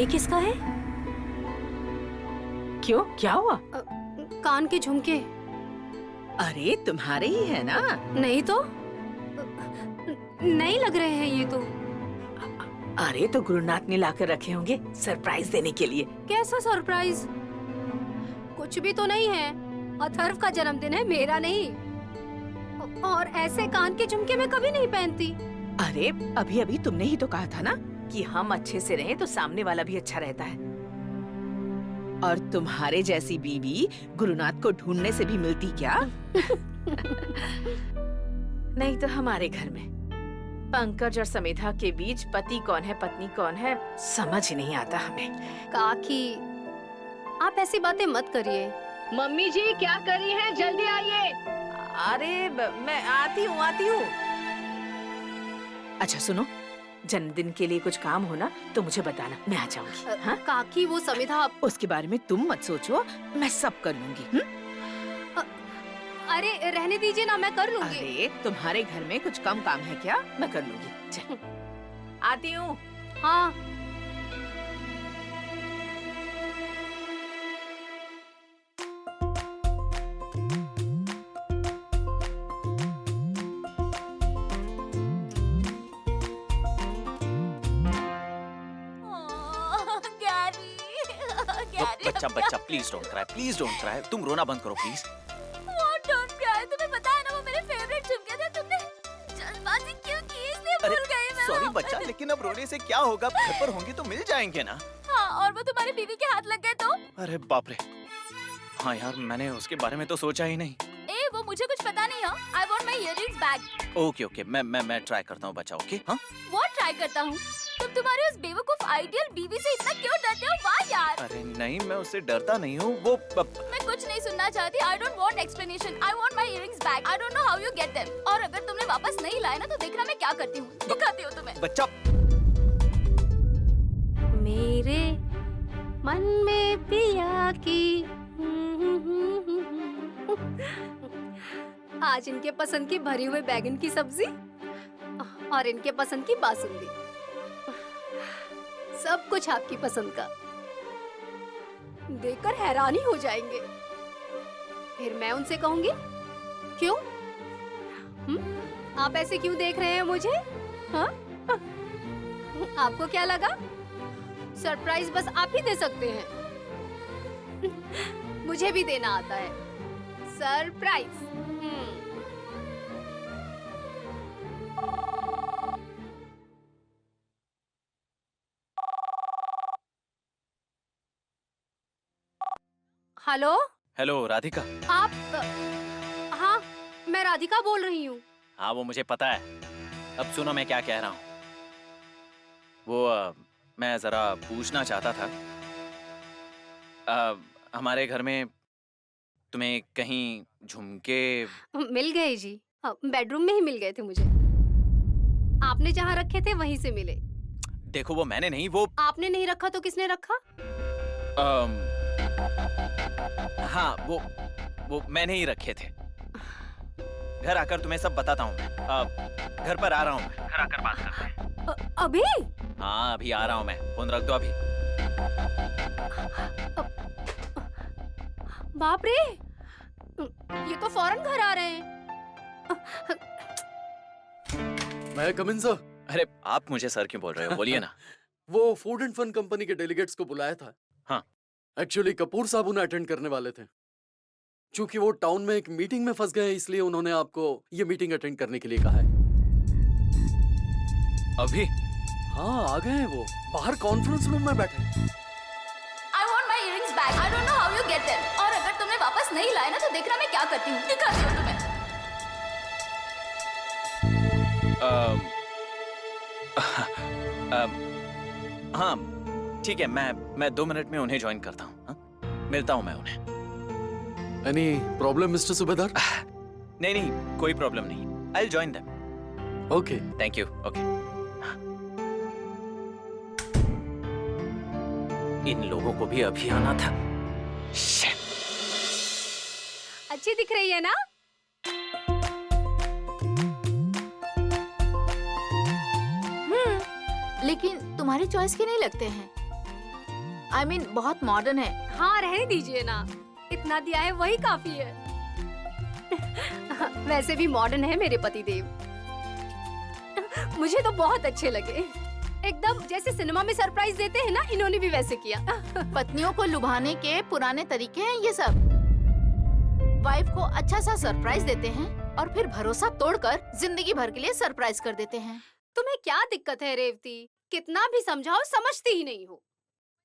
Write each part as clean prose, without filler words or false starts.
ये किसका है? क्यों, क्या हुआ? कान के झुमके। अरे तुम्हारे ही है ना? नहीं तो नहीं लग रहे हैं ये तो। अरे तो गुरुनाथ ने लाकर रखे होंगे सरप्राइज देने के लिए। कैसा सरप्राइज? कुछ भी तो नहीं है। अथर्व का जन्मदिन है, मेरा नहीं। और ऐसे कान के झुमके मैं कभी नहीं पहनती। अरे अभी अभी तुमने ही तो कहा था ना कि हम अच्छे से रहें तो सामने वाला भी अच्छा रहता है। और तुम्हारे जैसी बीवी गुरुनाथ को ढूंढने से भी मिलती क्या? नहीं तो हमारे घर में पंकज और समेधा के बीच पति कौन है पत्नी कौन है समझ ही नहीं आता हमें। काकी, आप ऐसी बातें मत करिए। मम्मी जी क्या कर रही हैं? जल्दी आइए। अरे मैं आती हूँ। अच्छा सुनो, जन्मदिन के लिए कुछ काम हो ना तो मुझे बताना, मैं आ जाऊंगी। हाँ? काकी वो समिधा उसके बारे में तुम मत सोचो, मैं सब कर लूंगी। अरे रहने दीजिए ना, मैं कर लूंगी। अरे तुम्हारे घर में कुछ कम काम है क्या? मैं कर लूंगी। चल आती हूँ। हाँ बच्चा प्लीज डोंट क्राई। तुम रोना बंद करो प्लीज। What don't cry? तुम्हें पता है ना वो मेरे फेवरेट झुमके थे। तुमने जल्दबाजी क्यों की? इसलिए भूल गई मैं। सॉरी बच्चा, लेकिन अब रोने से क्या होगा? घर पर होंगी तो मिल जाएंगे ना। हाँ, और वो तुम्हारी बीवी के हाथ लग गए तो? अरे बाप रे, हाँ यार मैंने उसके बारे में तो सोचा ही नहीं। ए वो मुझे कुछ पता नहीं है। I want my earrings back. Okay मैं ट्राई करता हूँ बच्चा। ओके हाँ। What try करता हूँ? तुम तुम्हारे उस बेवकूफ आइडियल बीवी से इतना क्यों डरते हो? वाह यार। अरे नहीं, मैं उससे डरता नहीं हूँ। वो मैं कुछ नहीं सुनना चाहती। I don't want explanation. I want my earrings back. I don't know how you get them. और अगर तुमने वापस नहीं लाए ना तो देखना मैं क्या करती हूँ। दिखाती हूँ तुम्हें। बच्चा मेरे मन में पिया की आज इनके पसंद की भरी हुई बैगन की सब्जी और इनके पसंद की बासुंदी। सब कुछ आपकी पसंद का। देखकर हैरानी हो जाएंगे। फिर मैं उनसे कहूंगी क्यों? आप ऐसे क्यों देख रहे हैं मुझे? हाँ? आपको क्या लगा? सरप्राइज बस आप ही दे सकते हैं। मुझे भी देना आता है सरप्राइज। Hello hello Radhika. आप हाँ, मैं राधिका बोल रही हूँ। हाँ वो मुझे पता है। अब सुनो मैं क्या कह रहा हूँ। वो मैं जरा पूछना चाहता था, हमारे घर में तुम्हें कहीं झुमके मिल गए जी। बेडरूम में ही मिल गए थे मुझे। आपने जहाँ रखे थे वहीं से मिले। देखो वो मैंने नहीं, वो आपने नहीं रखा तो किसने रखा? हाँ वो मैंने ही रखे थे। घर आकर तुम्हें सब बताता हूँ मैं। घर पर आ रहा हूँ मैं। घर आकर बात करते हैं। अभी? हाँ अभी आ रहा हूँ मैं। फोन रख दो अभी। बाप रे, ये तो फौरन घर आ रहे हैं। मैं कम इन सर? अरे आप मुझे सर क्यों बोल रहे हो? बोलिए ना। वो फूड एंड फन कंपनी के डेलीगेट्स को बुलाया था। हाँ। एक्चुअली कपूर साहब उन्हें अटेंड करने वाले थे। चूंकि वो टाउन में एक मीटिंग में फंस गए इसलिए उन्होंने आपको ये मीटिंग अटेंड करने के लिए कहा है। अभी? हाँ आ गए हैं वो, बाहर कॉन्फ्रेंस रूम में बैठे हैं। I want my earrings back. I don't know how you get them. और अगर तुमने वापस नहीं लाए ना तो देखना मैं क्या करती हूँ। दिखाती हूँ तुम्हें। हाँ ठीक है, मैं 2 मिनट में उन्हें ज्वाइन करता हूँ। हाँ? मिलता हूँ मैं उन्हें। Any problem mister Subedar? नहीं कोई प्रॉब्लम नहीं। I'll join them. Okay thank you. Okay. इन लोगों को भी अभी आना था। Shit. अच्छी दिख रही है ना? लेकिन तुम्हारी चॉइस के नहीं लगते हैं। I mean, बहुत मॉडर्न है। हाँ रहने दीजिए ना, इतना दिया है वही काफी है। वैसे भी मॉडर्न है मेरे पतिदेव, मुझे तो बहुत अच्छे लगे। एकदम जैसे सिनेमा में सरप्राइज देते हैं ना, इन्होंने भी वैसे किया। पत्नियों को लुभाने के पुराने तरीके हैं ये सब। वाइफ को अच्छा सा सरप्राइज देते हैं और फिर भरोसा तोड़कर जिंदगी भर के लिए सरप्राइज कर देते हैं। तुम्हें क्या दिक्कत है रेवती? कितना भी समझाओ समझती ही नहीं हो।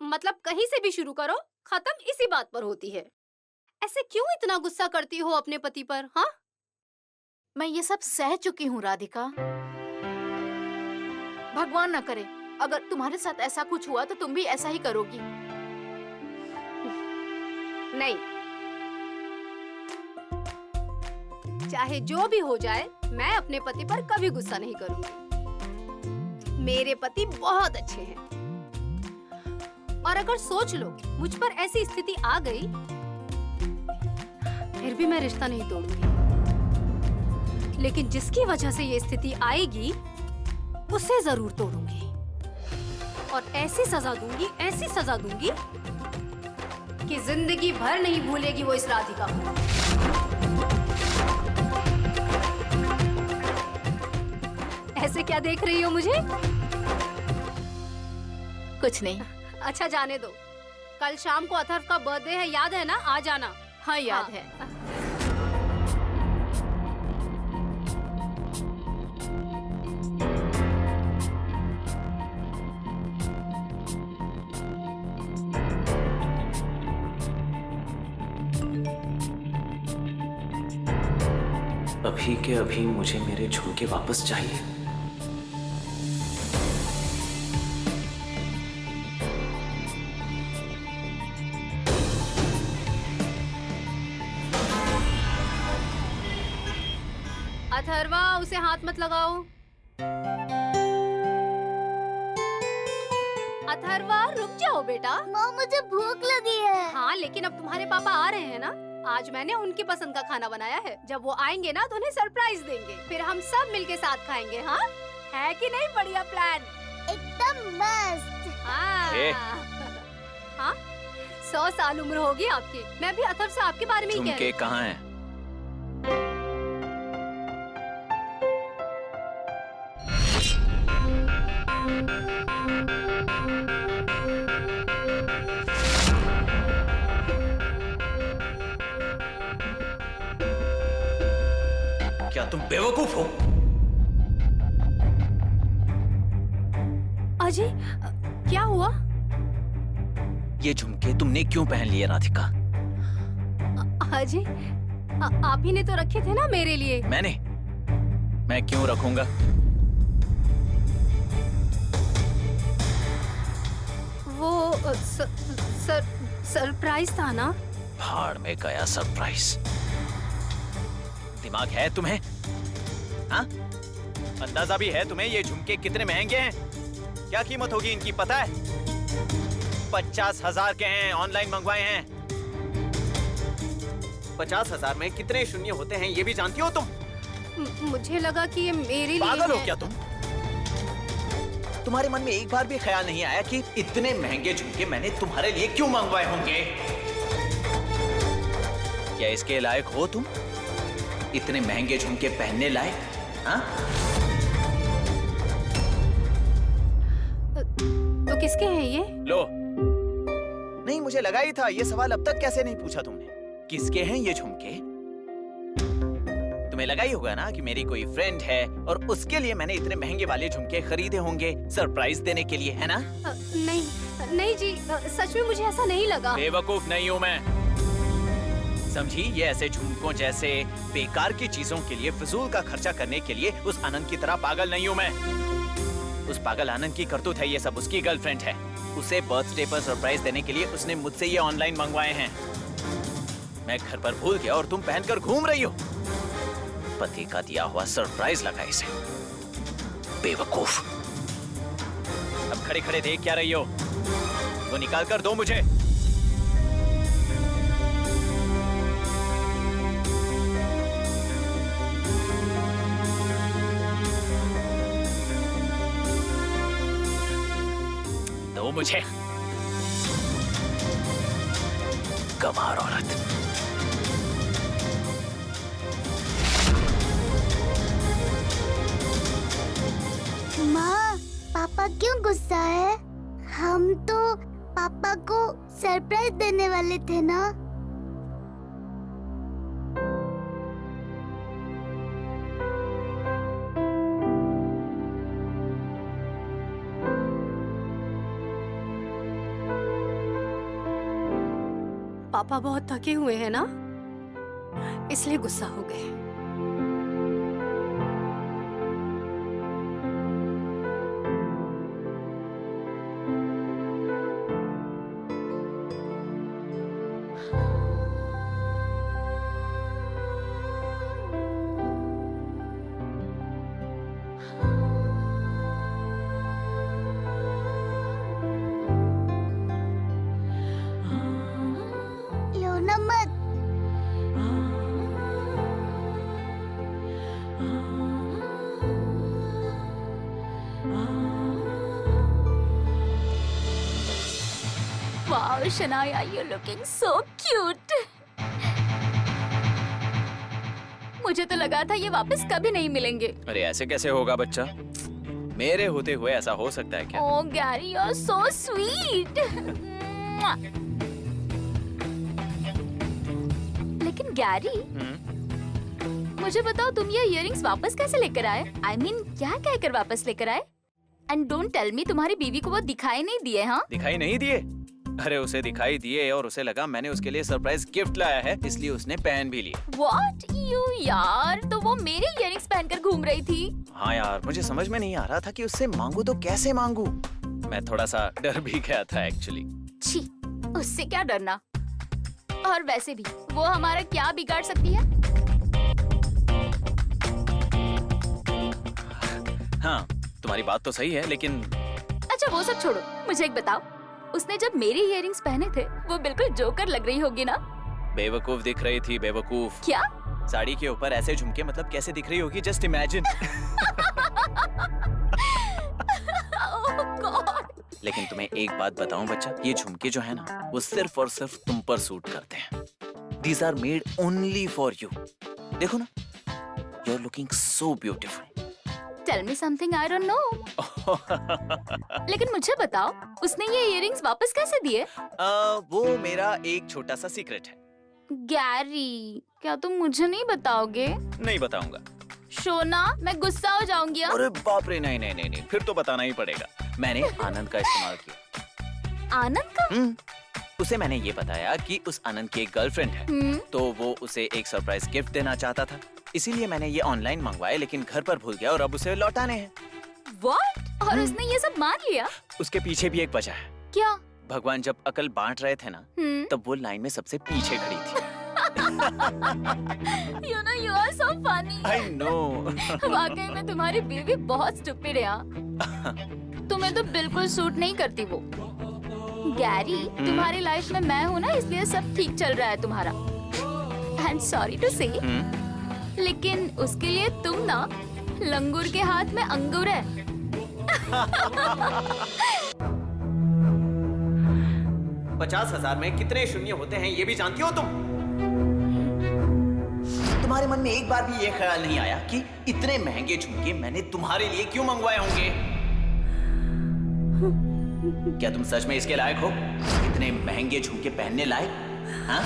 मतलब कहीं से भी शुरू करो, खत्म इसी बात पर होती है। ऐसे क्यों इतना गुस्सा करती हो अपने पति पर? हाँ, मैं ये सब सह चुकी हूँ राधिका। भगवान न करे अगर तुम्हारे साथ ऐसा कुछ हुआ तो तुम भी ऐसा ही करोगी। नहीं, चाहे जो भी हो जाए मैं अपने पति पर कभी गुस्सा नहीं करूंगी। मेरे पति बहुत अच्छे हैं और अगर सोच लो मुझ पर ऐसी स्थिति आ गई फिर भी मैं रिश्ता नहीं तोड़ूंगी। लेकिन जिसकी वजह से ये स्थिति आएगी उसे जरूर तोड़ूंगी और ऐसी सजा दूंगी कि जिंदगी भर नहीं भूलेगी वो इस राधिका को। ऐसे क्या देख रही हो मुझे? कुछ नहीं। अच्छा जाने दो, कल शाम को अथर्व का बर्थडे है, याद है ना? आ जाना। हाँ याद हाँ। है। अभी के अभी मुझे मेरे झुमके वापस चाहिए। अथर्वा, उसे हाथ मत लगाओ। अथर्वा रुक जाओ बेटा। माँ मुझे भूख लगी है। हाँ लेकिन अब तुम्हारे पापा आ रहे हैं ना, आज मैंने उनकी पसंद का खाना बनाया है। जब वो आएंगे ना तो उन्हें सरप्राइज देंगे, फिर हम सब मिलके साथ खाएंगे। हाँ है कि नहीं? बढ़िया प्लान। एकदम मस्त। हाँ ए। हाँ 100 साल उम्र होगी आपकी। मैं भी अथर्व से आपके बारे में ही कह रही झुमके कहाँ हैं? क्या तुम बेवकूफ हो? अजय क्या हुआ? ये झुमके तुमने क्यों पहन लिए राधिका? अजय आप ही ने तो रखे थे ना मेरे लिए। मैं क्यों रखूंगा? वो सरप्राइज था ना। भाड़ में गया सरप्राइज। दिमाग है तुम्हें? हाँ? अंदाजा भी है तुम्हें ये झुमके कितने महंगे हैं? क्या कीमत होगी इनकी पता है? 50,000 के हैं, ऑनलाइन मंगवाए हैं। 50,000 में कितने शून्य होते हैं ये भी जानती हो तुम? मुझे लगा कि ये मेरे लिए पागल हो है। क्या तुम? तुम्हारे मन में एक बार भी ख्याल नहीं आया कि इतने महंगे झुमके मैंने तुम्हारे लिए क्यों मंगवाए होंगे? क्या इसके लायक हो तुम? इतने महंगे झुमके पहनने लायक? हाँ? तो किसके हैं ये? लो, नहीं मुझे लगा ही था। ये सवाल अब तक कैसे नहीं पूछा तुमने? किसके हैं ये झुमके? तुम्हें लगा ही होगा ना कि मेरी कोई फ्रेंड है और उसके लिए मैंने इतने महंगे वाले झुमके खरीदे होंगे सरप्राइज देने के लिए, है ना? नहीं जी, सच में मुझे ऐसा नहीं लगा। बेवकूफ नहीं हूँ मैं। समझी? ये ऐसे झुमकों जैसे बेकार की चीजों के लिए फिजूल का खर्चा करने के लिए उस आनंद की तरह पागल नहीं हूँ मैं। उस पागल आनंद की करतूत है ये सब। उसकी गर्लफ्रेंड है, उसे बर्थडे पर सरप्राइज देने के लिए उसने मुझसे ये ऑनलाइन मंगवाए हैं। मैं घर पर भूल गया और तुम पहनकर घूम रही हो। पति का दिया हुआ सरप्राइज लगा इसे। बेवकूफ। अब खड़े खड़े देख क्या रही हो? वो निकाल कर दो मुझे। दो मुझे। गंवार औरत। माँ, पापा क्यों गुस्सा है? हम तो पापा को सरप्राइज देने वाले थे ना। पापा बहुत थके हुए हैं ना, इसलिए गुस्सा हो गए। रोना मत। Wow, Shania, you're looking so cute. मुझे तो लगा था ये वापस कभी नहीं मिलेंगे। अरे ऐसे कैसे होगा बच्चा? मेरे होते हुए ऐसा हो सकता है क्या? Oh, Gary, you're so sweet. लेकिन गैरी, मुझे बताओ तुम ये इयररिंग्स वापस कैसे लेकर आए? I mean, क्या कहकर वापस लेकर आए? And don't tell me तुम्हारी बीवी को वो दिखाई नहीं दिए, हाँ? दिखाई नहीं दिए? अरे उसे दिखाई दिए और उसे लगा मैंने उसके लिए सरप्राइज गिफ्ट लाया है, इसलिए उसने पहन भी लिए। What you यार, तो वो मेरे इयररिंग्स पहनकर घूम रही थी। हाँ यार, मुझे समझ में नहीं आ रहा था कि उससे मांगू तो कैसे मांगू। मैं थोड़ा सा डर भी गया था एक्चुअली। छी, उससे क्या डरना? और वैसे भी वो हमारा क्या बिगाड़ सकती है? हाँ, तुम्हारी बात तो सही है, लेकिन अच्छा वो सब छोड़ो, मुझे एक बताओ, उसने जब मेरे इयररिंग्स पहने थे वो बिल्कुल जोकर लग रही होगी ना? बेवकूफ दिख रही थी, बेवकूफ। क्या? साड़ी के ऊपर ऐसे झुमके, मतलब कैसे दिख रही होगी, जस्ट इमेजिन। Oh God! लेकिन तुम्हें एक बात बताऊं बच्चा, ये झुमके जो है ना, वो सिर्फ और सिर्फ तुम पर सूट करते हैं। These are made only for you. देखो ना, you're looking so beautiful. Tell me something I don't know. लेकिन मुझे बताओ, उसने ये इयररिंग्स वापस कैसे दिए? वो मेरा एक छोटा सा सीक्रेट है। गैरी, क्या तुम मुझे नहीं बताओगे? नहीं बताऊंगा। शोना, मैं गुस्सा हो जाऊंगी। अरे बाप रे, नहीं नहीं नहीं नहीं, फिर तो बताना ही पड़ेगा। मैंने आनंद का इस्तेमाल किया। आनंद का? उसे मैंने ये बताया कि उस आनंद की एक गर्लफ्रेंड है, तो वो उसे एक सरप्राइज गिफ्ट देना चाहता था, इसीलिए मैंने ये ऑनलाइन मंगवाए, लेकिन घर पर भूल गया और अब उसे लौटाने हैं। What? और उसने ये सब मान लिया? उसके पीछे भी एक वजह है। क्या? भगवान जब अकल बांट रहे थे ना, तब वो लाइन में सबसे पीछे खड़ी थी। You know you are so funny. I know. वाकई में तुम्हारी बीवी बहुत स्टूपिड है यार। तुम्हें तो बिल्कुल सूट नहीं करती वो। गैरी, तुम्हारी लाइफ में मैं हूँ ना, इसलिए सब ठीक चल रहा है तुम्हारा। And sorry to say, लेकिन उसके लिए तुम ना लंगूर के हाथ में अंगूर है। 50,000 में कितने शून्य होते हैं ये भी जानती हो तुम? तुम्हारे मन में एक बार भी ये ख्याल नहीं आया कि इतने महंगे झुमके मैंने तुम्हारे लिए क्यों मंगवाए होंगे? क्या तुम सच में इसके लायक हो? इतने महंगे झुमके पहनने लायक? हाँ?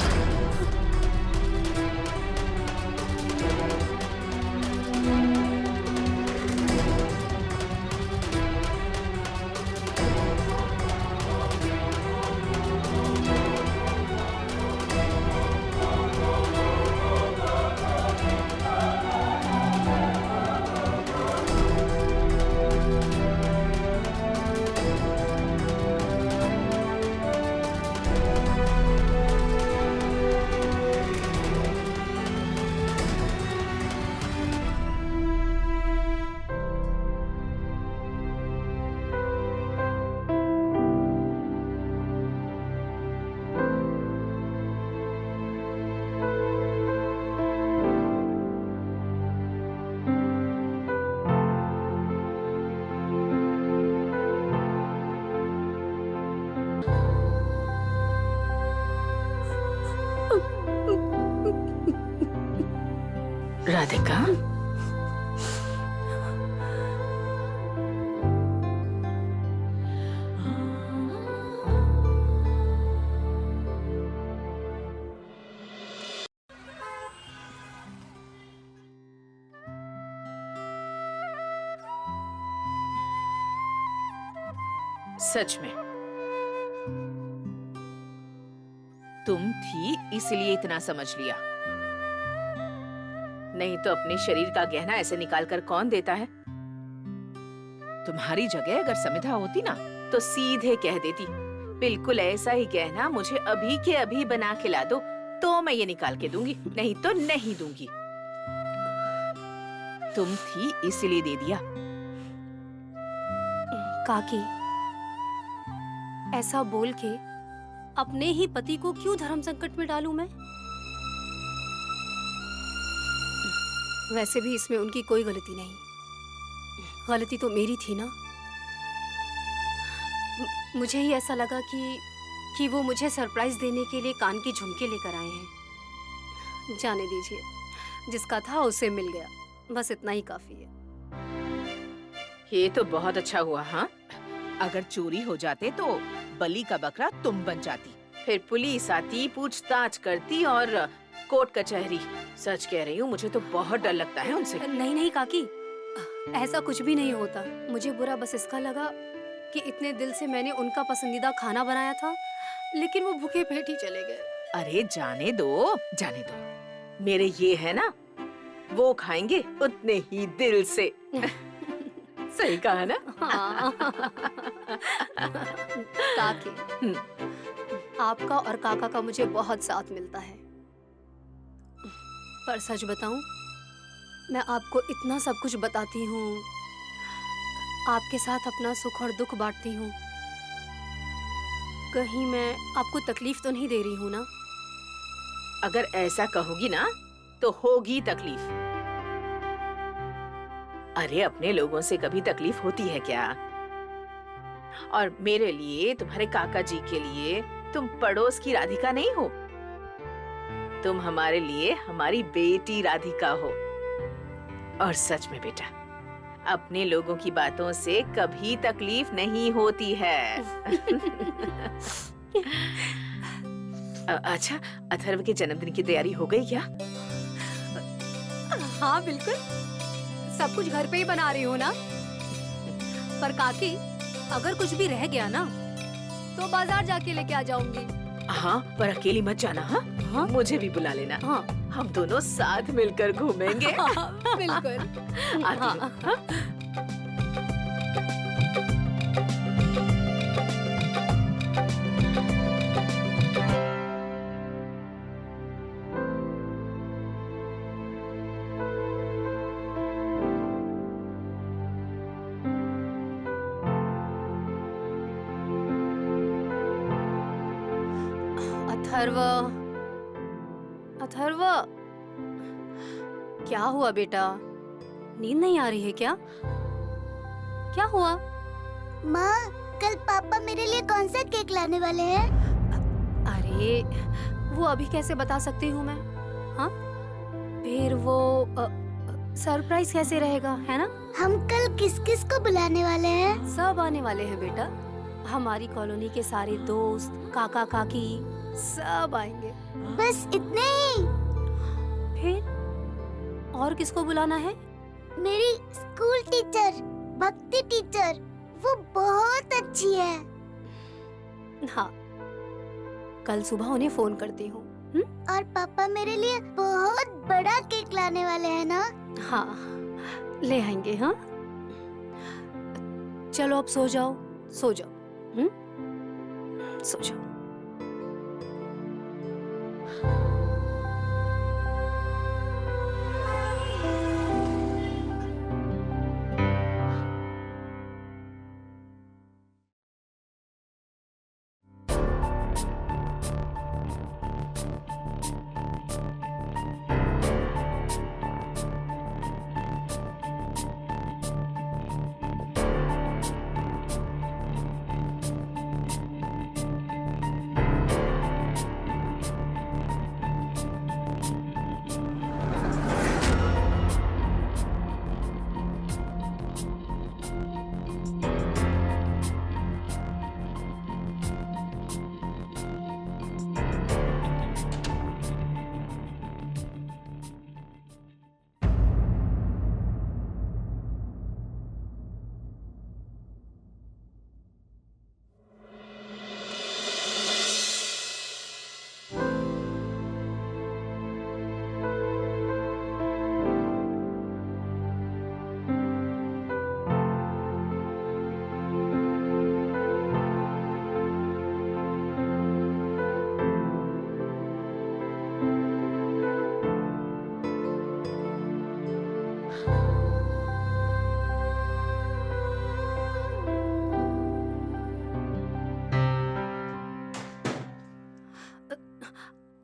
राधिका, सच में तुम थी इसलिए इतना समझ लिया, नहीं तो अपने शरीर का गहना ऐसे निकाल कर कौन देता है? तुम्हारी जगह अगर समिधा होती ना तो सीधे कह देती, बिल्कुल ऐसा ही गहना मुझे अभी के अभी बना के ला दो, तो मैं ये निकाल के दूंगी, नहीं तो नहीं दूंगी। तुम थी इसलिए दे दिया। काकी, ऐसा बोल के अपने ही पति को क्यों धर्म संकट में डालूं मैं? वैसे भी इसमें उनकी कोई गलती नहीं, गलती तो मेरी थी ना। मुझे ही ऐसा लगा कि वो मुझे सरप्राइज देने के लिए कान के झुमके लेकर आए हैं। जाने दीजिए, जिसका था उसे मिल गया, बस इतना ही काफी है। ये तो बहुत अच्छा हुआ। हाँ, अगर चोरी हो जाते तो बलि का बकरा तुम बन जाती, फिर पुलिस आती, पूछताछ करती और कोर्ट कचहरी। सच कह रही हूँ, मुझे तो बहुत डर लगता है उनसे। नहीं नहीं काकी, ऐसा कुछ भी नहीं होता। मुझे बुरा बस इसका लगा कि इतने दिल से मैंने उनका पसंदीदा खाना बनाया था, लेकिन वो भूखे पेट ही चले गए। अरे जाने दो, जाने दो। मेरे ये है ना, वो खाएंगे उतने ही दिल से। सही कहा ना? हाँ। काकी, आपका और काका का मुझे बहुत साथ मिलता है, पर सच बताऊं, मैं आपको इतना सब कुछ बताती हूँ, आपके साथ अपना सुख और दुख बांटती हूँ, कहीं मैं आपको तकलीफ तो नहीं दे रही हूँ ना? अगर ऐसा कहोगी ना तो होगी तकलीफ। अरे अपने लोगों से कभी तकलीफ होती है क्या? और मेरे लिए, तुम्हारे काका जी के लिए तुम पड़ोस की राधिका नहीं हो, तुम हमारे लिए हमारी बेटी राधिका हो। और सच में बेटा, अपने लोगों की बातों से कभी तकलीफ नहीं होती है। अच्छा, अथर्व के जन्मदिन की तैयारी हो गई क्या? हाँ बिल्कुल, सब कुछ घर पे ही बना रही हूँ ना। पर काकी, अगर कुछ भी रह गया ना तो बाजार जाके लेके आ जाऊंगी। हाँ, पर अकेली मत जाना। हाँ, हाँ? मुझे भी बुला लेना। हाँ, हम दोनों साथ मिलकर घूमेंगे। हाँ, बिल्कुल। आती हाँ। हूँ, हाँ? अथर्व, अथर्व, क्या हुआ बेटा? नींद नहीं आ रही है क्या? क्या हुआ? माँ, कल पापा मेरे लिए कौन सा केक लाने वाले हैं? अरे, वो अभी कैसे बता सकती हूँ मैं? हाँ, फिर वो सरप्राइज कैसे रहेगा, है ना? हम कल किस किस को बुलाने वाले हैं? सब आने वाले हैं बेटा, हमारी कॉलोनी के सारे दोस्त, काका काकी, सब आएंगे। बस इतने ही? फिर और किसको बुलाना है? मेरी स्कूल टीचर, भक्ति टीचर, वो बहुत अच्छी है। हाँ, कल सुबह उन्हें फोन करती हूँ। और पापा मेरे लिए बहुत बड़ा केक लाने वाले हैं ना? हाँ, ले आएंगे। हाँ, चलो अब सो जाओ, सो जाओ। सो जाओ।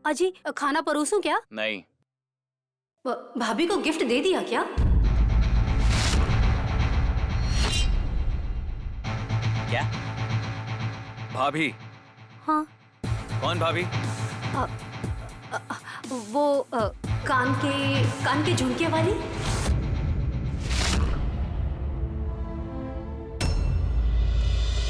अजी खाना परोसूं क्या? नहीं। भाभी को गिफ्ट दे दिया क्या? क्या? भाभी? हाँ। कौन भाभी? वो कान के झुमके वाली।